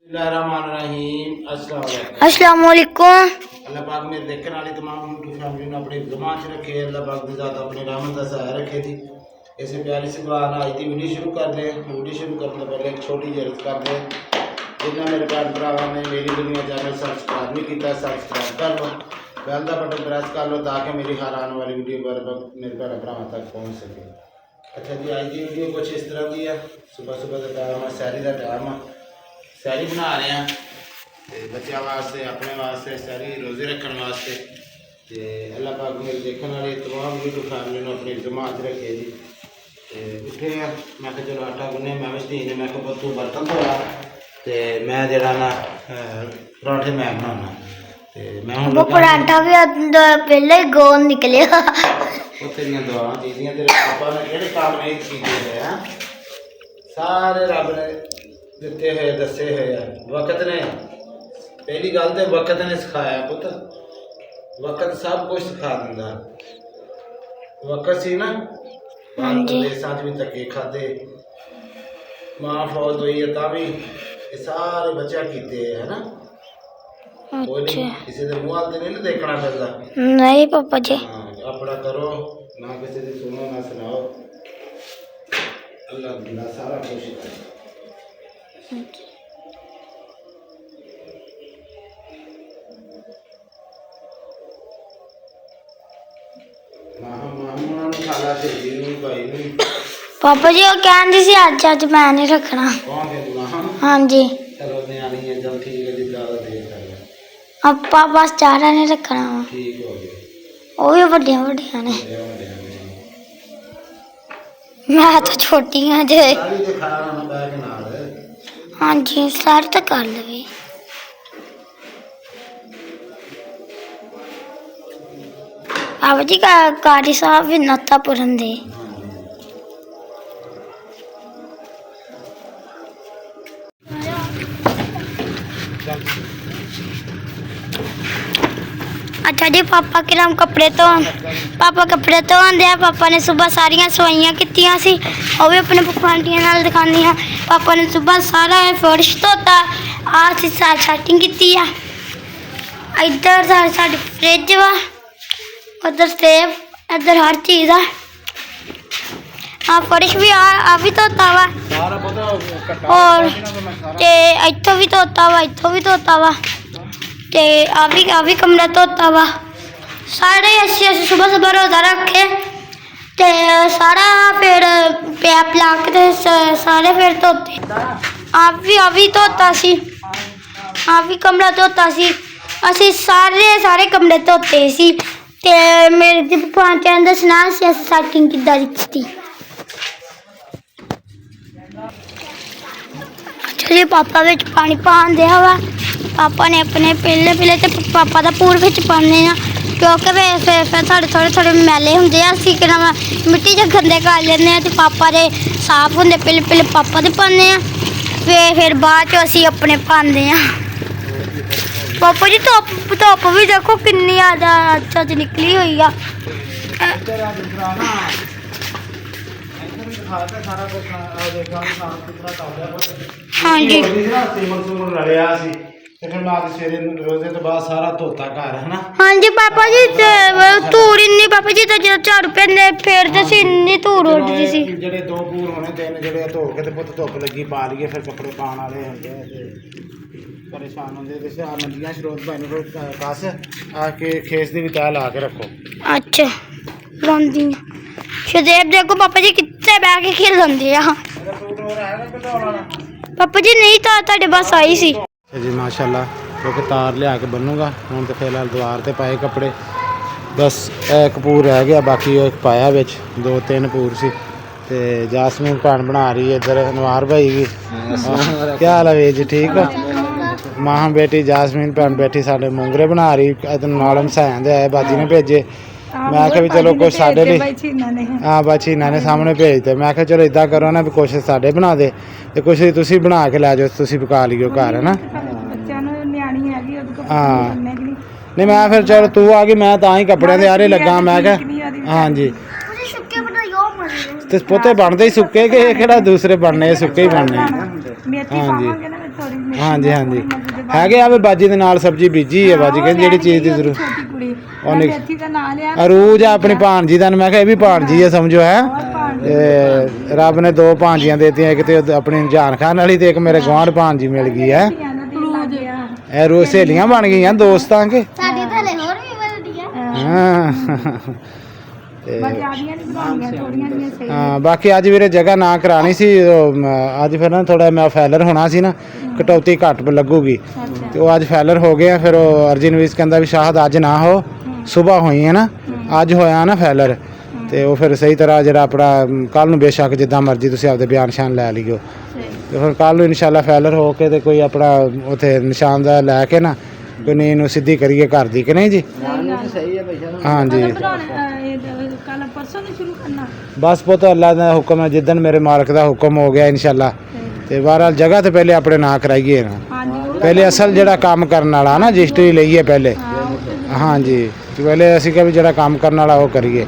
अस्सलाम वालेकुम। अल्लाह पाक मेरे देखने वाली तमाम यूट्यूब फैमिली ने अपनी दुआ च रखे। अल्लाह पाक की ज़ात अपनी रहमत का सहारा रखे थी। इसे प्यारी सी दुआ आज की वीडियो शुरू कर दें। वीडियो शुरू करने से पहले एक छोटी सी अर्ज कर दें, जिन्हें मेरे भैन भरावां ने मेरी दुनिया चैनल सब्सक्राइब नहीं किया सब्सक्राइब कर लो, बैल का बटन प्रेस कर लो ताकि मेरी हर आने वाली वीडियो मेरे भैन भरावां तक पहुँच सके। अच्छा जी, आज की वीडियो कुछ इस तरह की है। सुबह सुबह का टाइम है, सैरी का टाइम है, सैरी बना रहे हैं बच्चों वास्ते, अपने वास्ते सैरी रोज़े रखने वास्ते। तो अल्लाह पाक मेरे देखने वाले तमाम यूट्यूब फैमिली ने अपनी जमात रखे जी। उठे हैं, मैं चलो आटा गुन्ने, मैं मशीन ने मैं तू बर्तन धोया तो मैं जरा ना पराठे मैं बनाना। तो मैं हूँ पराठा भी पहले ही गोल निकले। वो तेरिया दुआवां चीज़ियाँ तेरे पापा ने किहड़े काम नहीं कीते हुए हैं, सारे रब ने दिते हुए दसे हुए हैं। वक्त ने पहली गल तो वक्त ने सिखाया पुत, वक्त सब कुछ सिखा दिंदा। वक्त सी ना देशों भी धक्के खाते, माँ फौज हुई है ता भी सारे बच्चा कीते है ना। कोई नहीं किसी के मुँह हाथ नहीं देखना पड़ता। नहीं पापा जी, अपना करो ना, किसी की सुनो ना सुनाओ, अल्लाह अल्लाह सारा कुछ करे। पापा जी वो कहते सी अज अज मैं नहीं रखना। हाँ जी, अब बस चारा नहीं रखना, वो भी बड़िया बड़िया ने, मैं तो छोटी हाँ जे। हाँ जी सारी तो कर लवे। बाबा जी का कारी साहब भी नत्ता पुरन दे। अच्छा जी, पापा के नाम कपड़े तो पापा कपड़े तो आंदे हैं। पापा ने सुबह सारियां सवाइयां कीतियां सी, वो भी अपने पपांटियां नाल दिखानी है। पापा ने सुबह सारा फर्श धोता, आज सारी सेटिंग की है। इधर साड़ी फ्रिज वा, उधर सेब, इधर हर चीज़ है। हाँ फर्श भी आ भी धोता वा, और इतों भी धोता वा, इतों भी धोता वा, ते आ भी कमरा धोता वा। सारे अच्छे सुबह सुबह रोज़ा रखे ते सारा फिर पैप ला के सारे फिर धोते। आ भी धोता सी, आ भी कमरा धोता सी। असी सारे कमरे धोते सी ते मेरे जी पांच दसना सैटिंग किद्दां कीती। चलिए पापा विच पानी पान दिया वा। पापा ने अपने पहले तो पापा का पूर विच पाने क्योंकि फिर थोड़े मैले होंगे, असी मिट्टी च गंदे कर लेने तो पापा दे साफ होंगे। पहले पापा दे पाने फिर बाद असी अपने पाते हैं। पापा जी धुप भी देखो कितनी अज निकली हुई है। हाँ जी, हाँ जी पापा जी धूड़ इन्नी पापा जी तो जो झाड़ू पेंदे फिर तो इन्नी धूड़ उड़दी सी। जेडे दो पूर होने तीन जेडे धो के ते पुत धुप लगी पा लईए फिर कपड़े पाने वाले होंगे परेशान होंगे। जैसे आ मंजियां शरोत भाई ने कस आके खेस दी भी तह ला के रखो। अच्छा लांदी शदेब देखो पापा जी कितने बह के खेल लंदे आ। पापा जी नहीं तो ਤੁਹਾਡੇ बस आई सी जी माशाल्लाह। क्योंकि तार लिया के बनूंगा हूँ तो फिलहाल द्वार से पाए कपड़े, बस एक पूर रह गया, बाकी एक पाया बिच दो तीन पूर सी। ते जासमीन भैन बना रही है इधर, अनवार भाई भी क्या हाल है वीर जी ठीक हो। मां बेटी जासमीन भैन बैठी साढ़े मोंगरे बना रही, नाल हसैन दे आए बाजी ने भेजे। मैं आख्या भी चलो कुछ साढ़े लिए, हाँ बाची इन्होंने सामने भेजते। मैं आख्या चलो इदा करो ना भी कुछ साढ़े बना दे ते कुछ तुसी बना के लै जाओ, तुसी पका लियो घर है ना। हाँ नहीं मैं फिर चलो तू आ गई, मैं तां ही कपड़े दे आरे लगा। मैं क्या हाँ जी ते पोते बनते ही सुक्के के केड़ा दूसरे बनने, सुक्के ही बनने। हाँ जी ਥੋੜੀ ਹਾਂਜੀ ਹਾਂਜੀ ਹੈਗੇ ਆ ਵੀ ਬਾਜੀ ਦੇ ਨਾਲ ਸਬਜ਼ੀ ਬੀਜੀ ਹੈ। ਬਾਜੀ ਕਹਿੰਦੀ ਜਿਹੜੀ ਚੀਜ਼ ਦੀ ਜ਼ਰੂਰਤ ਛੋਟੀ ਕੁੜੀ ਉਹਨੇ ਮੇਥੀ ਦਾ ਨਾਂ ਲਿਆ ਅਰੂਜ ਆ ਆਪਣੀ ਭਾਣਜੀ ਦਾ ਮੈਂ ਕਿਹਾ ਇਹ ਵੀ ਭਾਣਜੀ ਹੈ ਸਮਝੋ ਹੈ। ਤੇ ਰੱਬ ਨੇ 2 ਭਾਣਜੀਆਂ ਦੇਤੀਆਂ, ਇੱਕ ਤੇ ਆਪਣੀ ਜਾਨ ਖਾਨ ਵਾਲੀ ਤੇ ਇੱਕ ਮੇਰੇ ਗੁਆਂਢ ਭਾਣਜੀ ਮਿਲ ਗਈ ਹੈ। ਇਹ ਰੋਜ਼ ਸਹੇਲੀਆਂ ਬਣ ਗਈਆਂ ਦੋਸਤਾਂ ਕੇ। ਸਾਡੀ ਤਾਂ ਹਲੇ ਹੋਰ ਵੀ ਵਧੀਆ। ਹਾਂ ਤੇ ਹਾਂ ਬਾਕੀ ਅੱਜ ਵੀਰੇ ਜਗ੍ਹਾ ਨਾ ਕਰਾਣੀ ਸੀ ਅੱਜ ਫਿਰ ਨਾ ਥੋੜਾ ਮੈਂ ਫੈਲਰ ਹੋਣਾ ਸੀ ਨਾ, ਕਟੌਤੀ ਘੱਟ ਲੱਗੂਗੀ ਤੇ ਉਹ ਅੱਜ ਫੈਲਰ ਹੋ ਗਿਆ। ਫਿਰ ਉਹ ਅਰਜਨ ਵੀਸ ਕਹਿੰਦਾ ਵੀ ਸ਼ਾਇਦ ਅੱਜ ਨਾ ਹੋ, ਸਵੇਰ ਹੋਈ ਹੈ ਨਾ, ਅੱਜ ਹੋਇਆ ਨਾ ਫੈਲਰ ਤੇ ਉਹ ਫਿਰ ਸਹੀ ਤਰ੍ਹਾਂ ਜਿਹੜਾ ਆਪਣਾ ਕੱਲ ਨੂੰ ਬੇਸ਼ੱਕ ਜਿੱਦਾਂ ਮਰਜ਼ੀ ਤੁਸੀਂ ਆਪਦੇ ਬਿਆਨ ਸ਼ਾਨ ਲੈ ਲਿਓ ਤੇ ਫਿਰ ਕੱਲ ਨੂੰ ਇਨਸ਼ਾਅੱਲਾ ਫੈਲਰ ਹੋ ਕੇ ਤੇ ਕੋਈ ਆਪਣਾ ਉੱਥੇ ਨਿਸ਼ਾਨ ਦਾ ਲੈ ਕੇ ਨਾ ਕੋਈ ਨੀ ਇਹਨੂੰ ਸਿੱਧੀ ਕਰੀਏ ਘਰ ਦੀ ਕਿ ਨਹੀਂ ਜੀ। ਹਾਂਜੀ ਕੱਲ ਪਰਸੋਂ ਨੂੰ ਸ਼ੁਰੂ ਕਰਨਾ ਬਸ ਪੁੱਤ ਅੱਲਾ ਦਾ ਹੁਕਮ ਹੈ, ਜਿੱਦਣ ਮੇਰੇ ਮਾਲਕ ਦਾ ਹੁਕਮ ਹੋ ਗਿਆ ਇਨਸ਼ਾਅੱਲਾ ਤੇ ਬਹਰਾਲ ਜਗ੍ਹਾ ਤੇ ਪਹਿਲੇ ਆਪਣੇ ਨਾਂ ਕਰਾਈਏ ਨਾ, ਪਹਿਲੇ ਅਸਲ ਜਿਹੜਾ ਕੰਮ ਕਰਨ ਵਾਲਾ ਨਾ ਰਜਿਸਟਰੀ ਲਈਏ ਪਹਿਲੇ। ਹਾਂਜੀ ਤੇ ਪਹਿਲੇ ਅਸੀਂ ਕਿਹਾ ਵੀ ਜਿਹੜਾ ਕੰਮ ਕਰਨ ਵਾਲਾ ਉਹ ਕਰੀਏ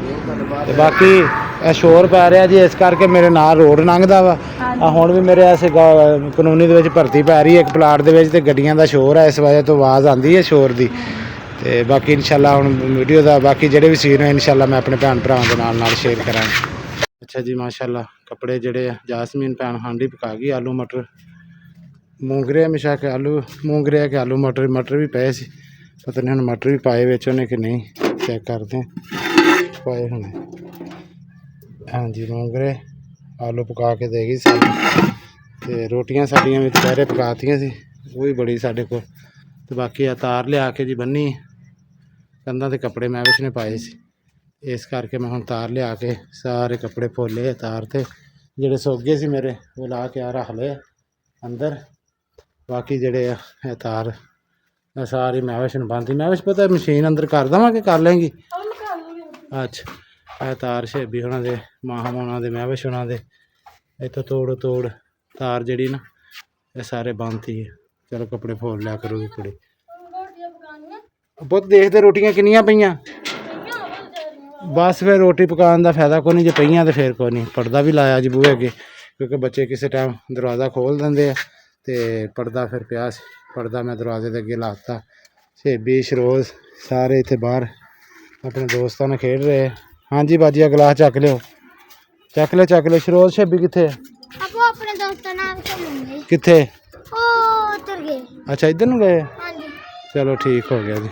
ਤੇ ਬਾਕੀ ਇਹ ਸ਼ੋਰ ਪੈ ਰਿਹਾ ਜੀ ਇਸ ਕਰਕੇ ਮੇਰੇ ਨਾਲ ਰੋਡ ਲੰਘਦਾ ਵਾ। ਆ ਹੁਣ ਵੀ ਮੇਰੇ ਐਸੇ ਕਾਨੂੰਨੀ ਦੇ ਵਿੱਚ ਭਰਤੀ ਪੈ ਰਹੀ ਹੈ ਇੱਕ ਪਲਾਟ ਦੇ ਵਿੱਚ ਤੇ ਗੱਡੀਆਂ ਦਾ ਸ਼ੋਰ ਹੈ, ਇਸ ਵਜ੍ਹਾ ਤੋਂ ਆਵਾਜ਼ ਆਉਂਦੀ ਹੈ ਸ਼ੋਰ ਦੀ। ਤੇ ਬਾਕੀ ਇਨਸ਼ਾਅੱਲਾ ਹੁਣ ਵੀਡੀਓ ਦਾ ਬਾਕੀ ਜਿਹੜੇ ਵੀ ਸੀਨ ਹੈ ਇਨਸ਼ਾਅੱਲਾ ਮੈਂ ਆਪਣੇ ਭੈਣ ਭਰਾਵਾਂ ਦੇ ਨਾਲ ਸ਼ੇਅਰ ਕਰਾਂਗਾ। ਅੱਛਾ ਜੀ ਮਾਸ਼ਾਅੱਲਾ ਕੱਪੜੇ ਜਿਹੜੇ ਆ ਜਾਸਮੀਨ ਭੈਣ ਹਾਂਡੀ ਪਕਾ ਗਈ। ਆਲੂ ਮਟਰ ਮੂੰਗ ਰਿਹਾ ਹਮੇਸ਼ਾ ਕਿ ਆਲੂ ਮੂੰਗ ਰਿਹਾ ਕਿ ਆਲੂ ਮਟਰ ਵੀ ਪਏ ਸੀ, ਪਤਾ ਨਹੀਂ ਹੁਣ ਮਟਰ ਵੀ ਪਾਏ ਵਿੱਚ ਉਹਨੇ ਕਿ ਨਹੀਂ, ਚੈੱਕ ਕਰਦੇ ਪਾਏ ਹੋਣੇ। ਹਾਂਜੀ ਮੂੰਗ ਰਹੇ ਆਲੂ ਪਕਾ ਕੇ ਦੇ ਗਈ ਸਾਨੂੰ ਤੇ ਰੋਟੀਆਂ ਸਾਡੀਆਂ ਵੀ ਦੁਪਹਿਰੇ ਪਕਾਤੀਆਂ ਸੀ, ਉਹ ਵੀ ਬੜੀ ਸਾਡੇ ਕੋਲ। ਤੇ ਬਾਕੀ ਆ ਤਾਰ ਲਿਆ ਕੇ ਜੀ ਬੰਨੀ ਕੰਧਾਂ 'ਤੇ ਕੱਪੜੇ ਮੈਂ ਵਿੱਚ ਨੇ ਪਾਏ ਸੀ, ਇਸ ਕਰਕੇ ਮੈਂ ਹੁਣ ਤਾਰ ਲਿਆ ਕੇ ਸਾਰੇ ਕੱਪੜੇ ਫੋਲੇ ਤਾਰ 'ਤੇ, ਜਿਹੜੇ ਸੋਗੇ ਸੀ ਮੇਰੇ ਉਹ ਲਾ ਕੇ ਆ ਰੱਖ ਲਏ ਅੰਦਰ। ਬਾਕੀ ਜਿਹੜੇ ਆ ਇਹ ਤਾਰ ਸਾਰੀ ਮੈਵਿਸ਼ ਨੂੰ ਬੰਨ੍ਹਤੀ। ਮੈਵਿਸ਼ ਪਤਾ ਮਸ਼ੀਨ ਅੰਦਰ ਕਰ ਦੇਵਾਂ ਕਿ ਕਰ ਲਏਂਗੀ? ਅੱਛਾ ਇਹ ਤਾਰ ਸ਼ੇਬੀ ਹੋਣਾ ਦੇ, ਮਾਹਮ ਹੋਣਾ ਦੇ, ਮੈਵਿਸ਼ ਹੋਣਾ ਦੇ ਇੱਥੋਂ ਤੋੜ ਤਾਰ ਜਿਹੜੀ ਨਾ ਇਹ ਸਾਰੇ ਬੰਨ੍ਹਤੀ ਹੈ। ਚਲੋ ਕੱਪੜੇ ਫੋਲ ਲਿਆ ਕਰੂਗੀ ਕੁੜੀ। ਬਹੁਤ ਦੇਖਦੇ ਰੋਟੀਆਂ ਕਿੰਨੀਆਂ ਪਈਆਂ, ਬਸ ਫਿਰ ਰੋਟੀ ਪਕਾਉਣ ਦਾ ਫਾਇਦਾ ਕੋਈ ਨਹੀਂ, ਜੇ ਪਈਆਂ ਤਾਂ ਫਿਰ ਕੋਈ ਨਹੀਂ। ਪਰਦਾ ਵੀ ਲਾਇਆ ਜੀ ਬੂਹੇ ਅੱਗੇ ਕਿਉਂਕਿ ਬੱਚੇ ਕਿਸੇ ਟਾਈਮ ਦਰਵਾਜ਼ਾ ਖੋਲ੍ਹ ਦਿੰਦੇ ਆ ਤੇ ਪਰਦਾ ਫਿਰ ਪਿਆ ਸੀ, ਪਰਦਾ ਮੈਂ ਦਰਵਾਜ਼ੇ ਦੇ ਅੱਗੇ ਲਾ ਦਿੱਤਾ। ਸੇਬੀ ਸ਼ਰੋਜ਼ ਸਾਰੇ ਇੱਥੇ ਬਾਹਰ ਆਪਣੇ ਦੋਸਤਾਂ ਨਾਲ ਖੇਡ ਰਹੇ। ਹਾਂਜੀ ਬਾਜੀ ਆ ਗਲਾਸ ਚੱਕ ਲਿਓ, ਚੱਕ ਲਿਓ। ਸ਼ਰੋਜ਼ ਸੇਬੀ ਕਿੱਥੇ ਹੈ? ਆਪੋ ਆਪਣੇ ਦੋਸਤਾਂ ਨਾਲ ਘੁੰਮਣਗੇ। ਕਿੱਥੇ? ਉਹ ਉਧਰ ਗਏ। ਅੱਛਾ ਇੱਧਰ ਨੂੰ ਗਏ। ਹਾਂਜੀ ਚਲੋ ਠੀਕ ਹੋ ਗਿਆ ਜੀ।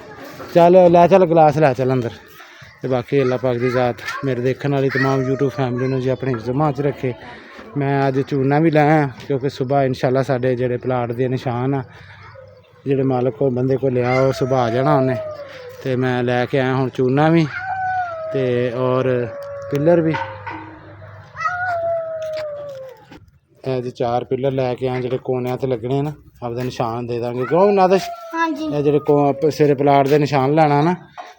ਚੱਲ ਲੈ ਚੱਲ ਗਲਾਸ ਲੈ ਚੱਲ ਅੰਦਰ। ਤੇ ਬਾਕੀ ਅੱਲਾ ਪਾਕ ਦੀ ਜ਼ਾਤ ਮੇਰੇ ਦੇਖਣ ਵਾਲੀ तमाम YouTube ਫੈਮਿਲੀ ਨੂੰ ਜੀ ਆਪਣੀ ਹਿਫਜ਼ 'ਚ ਰੱਖੇ। ਮੈਂ ਅੱਜ ਚੂਨਾ ਵੀ ਲਾਇਆ ਕਿਉਂਕਿ ਸਵੇਰ ਇਨਸ਼ਾਅੱਲਾ ਸਾਡੇ ਜਿਹੜੇ ਪਲਾਟ ਦੇ ਨਿਸ਼ਾਨ ਆ ਜਿਹੜੇ ਮਾਲਕ ਕੋਲ ਬੰਦੇ ਕੋਲ ਲਿਆ ਉਹ ਸਵੇਰ ਆ ਜਾਣਾ ਉਹਨੇ, ਤੇ ਮੈਂ ਲੈ ਕੇ ਆਇਆ ਹੁਣ ਚੂਨਾ ਵੀ ਤੇ ਔਰ ਪਿੱਲਰ ਵੀ। ਇਹ ਜੀ 4 ਪਿੱਲਰ ਲੈ ਕੇ ਆਏ ਜਿਹੜੇ ਕੋਨਿਆਂ 'ਤੇ ਲੱਗਣੇ ਨਾ, ਆਪਦੇ ਨਿਸ਼ਾਨ ਦੇ ਦਾਂਗੇ ਕਿਉਂ ਨਾਦਸ਼? ਹਾਂਜੀ ਇਹ ਜਿਹੜੇ ਸਿਰੇ ਪਲਾਟ ਦੇ ਨਿਸ਼ਾਨ ਲੈਣਾ ਨਾ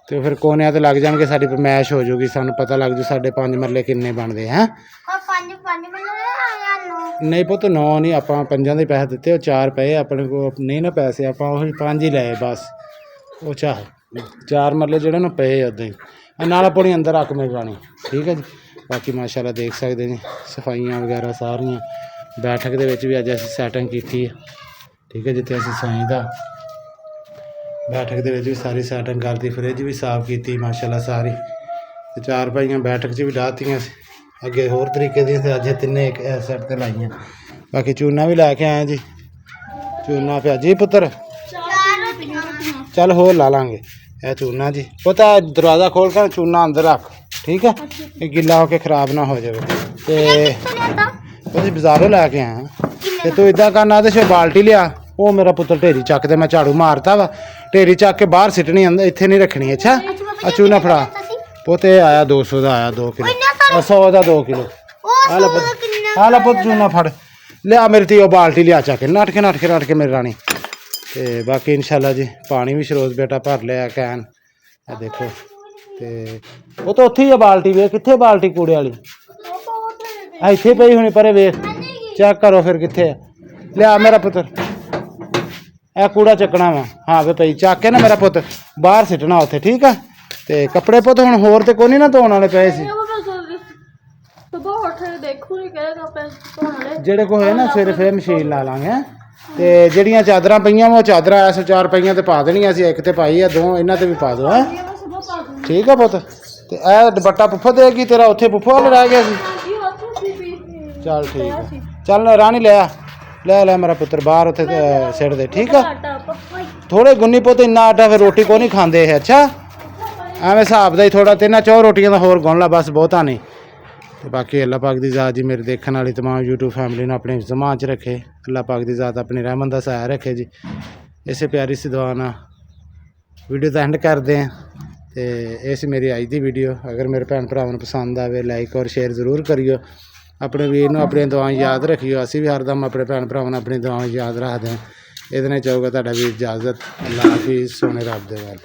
ਤੇ ਫਿਰ ਕੋਨਿਆਂ 'ਤੇ ਲੱਗ ਜਾਣਗੇ, ਸਾਡੀ ਪਰਮੈਸ਼ ਹੋ ਜਾਊਗੀ, ਸਾਨੂੰ ਪਤਾ ਲੱਗ ਜੂ ਸਾਡੇ 5 ਮਰਲੇ ਕਿੰਨੇ ਬਣਦੇ ਹੈ। ਪੰਜ ਮਿੰਟ ਆਇਆ ਨਹੀਂ ਪੁੱਤ 9 ਨਹੀਂ, ਆਪਾਂ 5 ਦੇ ਪੈਸੇ ਦਿੱਤੇ, ਉਹ 4 ਪਏ ਆਪਣੇ ਕੋਲ ਨਹੀਂ ਨਾ ਪੈਸੇ, ਆਪਾਂ ਉਹ 5 ਹੀ ਲਏ ਬਸ। ਉਹ 4 ਮਰਲੇ ਜਿਹੜੇ ਨਾ ਪਏ ਉੱਦਾਂ ਹੀ ਨਾਲ ਆਪਣੀ ਅੰਦਰ ਰੱਖ ਮਿਲ ਜਾਣੀ। ਠੀਕ ਹੈ ਜੀ। ਬਾਕੀ ਮਾਸ਼ਾਅੱਲਾ ਦੇਖ ਸਕਦੇ ਨੇ ਸਫਾਈਆਂ ਵਗੈਰਾ ਸਾਰੀਆਂ। ਬੈਠਕ ਦੇ ਵਿੱਚ ਵੀ ਅੱਜ ਅਸੀਂ ਸੈਟਿੰਗ ਕੀਤੀ ਹੈ। ਠੀਕ ਹੈ ਜਿੱਥੇ ਅਸੀਂ ਸਾਈਂ ਦਾ ਬੈਠਕ ਦੇ ਵਿੱਚ ਵੀ ਸਾਰੀ ਸੈਟਿੰਗ ਕਰਤੀ, ਫਰਿੱਜ ਵੀ ਸਾਫ਼ ਕੀਤੀ ਮਾਸ਼ਾਅੱਲਾ ਸਾਰੀ, ਤੇ 4 ਪਾਈਆਂ ਬੈਠਕ 'ਚ ਵੀ ਡਾਹਤੀਆਂ ਸੀ ਅੱਗੇ ਹੋਰ ਤਰੀਕੇ ਦੀਆਂ, ਤੇ ਅੱਜ ਤਿੰਨੇ ਇੱਕ ਇਸ ਸਾਈਡ 'ਤੇ ਲਾਈਆਂ। ਬਾਕੀ ਚੂਨਾ ਵੀ ਲੈ ਕੇ ਆਏ ਜੀ, ਚੂਨਾ ਪਿਆ ਜੀ ਪੁੱਤਰ, ਚੱਲ ਹੋਰ ਲਾ ਲਾਂਗੇ ਇਹ ਚੂਨਾ ਜੀ। ਪਤਾ ਦਰਵਾਜ਼ਾ ਖੋਲ੍ਹ ਕੇ ਚੂਨਾ ਅੰਦਰ ਰੱਖ, ਠੀਕ ਹੈ, ਇਹ ਗਿੱਲਾ ਹੋ ਕੇ ਖ਼ਰਾਬ ਨਾ ਹੋ ਜਾਵੇ। ਤੇ ਅਸੀਂ ਬਾਜ਼ਾਰੋਂ ਲੈ ਕੇ ਆਏ ਤੇ ਤੂੰ ਇੱਦਾਂ ਕਰਨਾ ਤੇ ਬਾਲਟੀ ਲਿਆ, ਉਹ ਮੇਰਾ ਪੁੱਤਰ ਢੇਰੀ ਚੱਕ ਦੇ, ਮੈਂ ਝਾੜੂ ਮਾਰਤਾ ਵਾ, ਢੇਰੀ ਚੱਕ ਕੇ ਬਾਹਰ ਸਿੱਟਣੀ, ਅੰਦਰ ਇੱਥੇ ਨਹੀਂ ਰੱਖਣੀ। ਅੱਛਾ ਆ ਚੂਨਾ ਫੜਾ ਪੁੱਤ, ਇਹ ਆਇਆ 200 ਦਾ ਆਇਆ 2 ਕਿਲੋ, 100 ਦਾ 2 ਕਿਲੋ। ਆ ਲੈ ਪੁੱਤ ਚੂਨਾ ਫੜ ਲਿਆ ਮੇਰੀ ਤੀ, ਉਹ ਬਾਲਟੀ ਲਿਆ ਚੱਕ ਕੇ ਨੱਠ ਕੇ ਮੇਰੀ ਰਾਣੀ। ਤੇ ਬਾਕੀ ਇਨਸ਼ਾਅੱਲਾ ਜੀ ਪਾਣੀ ਵੀ ਸ਼ਰੋਜ਼ ਬੇਟਾ ਭਰ ਲਿਆ ਕੈਨ, ਇਹ ਦੇਖੋ। ਤੇ ਉਹ ਤਾਂ ਉੱਥੇ ਹੀ ਆ ਬਾਲਟੀ, ਵੇਖ ਕਿੱਥੇ ਬਾਲਟੀ ਕੂੜੇ ਵਾਲੀ, ਇੱਥੇ ਪਈ ਹੋਣੀ ਪਰੇ ਵੇਖ, ਚੈੱਕ ਕਰੋ ਫਿਰ ਕਿੱਥੇ ਆ। ਲਿਆ ਮੇਰਾ ਪੁੱਤਰ, ਇਹ ਕੂੜਾ ਚੱਕਣਾ ਵਾ, ਹਾਂ ਵੇ ਪਈ, ਚੱਕ ਕੇ ਨਾ ਮੇਰਾ ਪੁੱਤ ਬਾਹਰ ਸਿੱਟਣਾ ਉੱਥੇ, ਠੀਕ ਆ। ਤੇ ਕੱਪੜੇ ਪੁੱਤ ਹੁਣ ਹੋਰ ਤੇ ਕੋਈ ਨਹੀਂ ਨਾ ਧੋਣ ਵਾਲੇ ਪਏ ਸੀ, ਜਿਹੜੇ ਕੋ ਹੋਏ ਨਾ ਸਵੇਰੇ ਫਿਰ ਮਸ਼ੀਨ ਲਾ ਲਾਂਗੇ। ਤੇ ਜਿਹੜੀਆਂ ਚਾਦਰਾਂ ਪਈਆਂ ਵਾ ਉਹ ਚਾਦਰਾਂ ਐਸ 4 ਪਈਆਂ ਤੇ ਪਾ ਦੇਣੀਆਂ ਸੀ, ਇੱਕ ਤੇ ਪਾਈ ਆ, 2 ਇਹਨਾਂ ਤੇ ਵੀ ਪਾ ਦਿਓ ਹੈ। ਠੀਕ ਆ ਪੁੱਤ। ਤੇ ਇਹ ਦੁਪੱਟਾ ਪੁੱਫੋ ਦੇਗੀ ਤੇਰਾ, ਉੱਥੇ ਪੁੱਫੋ ਵਾਲਾ ਰਹਿ ਗਿਆ ਸੀ। ਚੱਲ ਠੀਕ ਆ, ਚੱਲ ਰਾਣੀ ਲੈ ਆ, ਲੈ ਮੇਰਾ ਪੁੱਤਰ ਬਾਹਰ ਉੱਥੇ ਸਿੱਟ ਦੇ। ਠੀਕ ਆ, ਥੋੜੇ ਗੁੰਨੀ ਪੁੱਤ, ਇੰਨਾ ਆਟਾ ਫਿਰ ਰੋਟੀ ਕੋ ਨਹੀਂ ਖਾਂਦੇ ਇਹ। ਅੱਛਾ ਐਵੇਂ ਹਿਸਾਬ ਦਾ ਹੀ ਥੋੜਾ 3-4 ਰੋਟੀਆਂ ਦਾ ਹੋਰ ਗੁੰਨ ਲਾ ਬਸ, ਬਹੁਤਾ ਨਹੀਂ। ਤੇ ਬਾਕੀ ਅੱਲਾਹ ਪਾਕ ਦੀ ਜ਼ਾਤ ਜੀ ਮੇਰੇ ਦੇਖਣ ਵਾਲੀ तमाम YouTube ਫੈਮਿਲੀ ਨੂੰ ਆਪਣੀ ਜ਼ਮਾਨ 'ਚ ਰੱਖੇ। ਅੱਲਾਹ ਪਾਕ ਦੀ ਜ਼ਾਤ ਆਪਣੀ ਰਹਿਮਤ ਦਾ ਸਾਇਆ ਰੱਖੇ ਜੀ। ਇਸੇ ਪਿਆਰੀ ਸੀ ਦੁਆ ਨਾਲ ਵੀਡੀਓ ਦਾ ਐਂਡ ਕਰਦੇ ਹਾਂ। ਤੇ ਇਹ ਸੀ ਮੇਰੀ ਅੱਜ ਦੀ ਵੀਡੀਓ। ਅਗਰ ਮੇਰੇ ਭੈਣ ਭਰਾਵਾਂ ਨੂੰ ਪਸੰਦ ਆਵੇ ਲਾਈਕ ਔਰ ਸ਼ੇਅਰ ਜ਼ਰੂਰ ਕਰਿਓ। ਆਪਣੇ ਵੀਰ ਨੂੰ ਆਪਣੀਆਂ ਦੁਆਵਾਂ ਯਾਦ ਰੱਖਿਓ। ਅਸੀਂ ਵੀ ਹਰਦਮ ਆਪਣੇ ਭੈਣ ਭਰਾਵਾਂ ਨੂੰ ਆਪਣੀਆਂ ਦੁਆਵਾਂ ਯਾਦ ਰੱਖਦੇ ਹਾਂ। ਇਹਦੇ ਨਾਲ ਚਾਹੂਗਾ ਤੁਹਾਡਾ ਵੀ ਇਜਾਜ਼ਤ। ਅੱਲਾਹ ਹਾਫਿਜ਼, ਸੋਹਣੇ ਰੱਬ ਦੇ ਵੱਲ।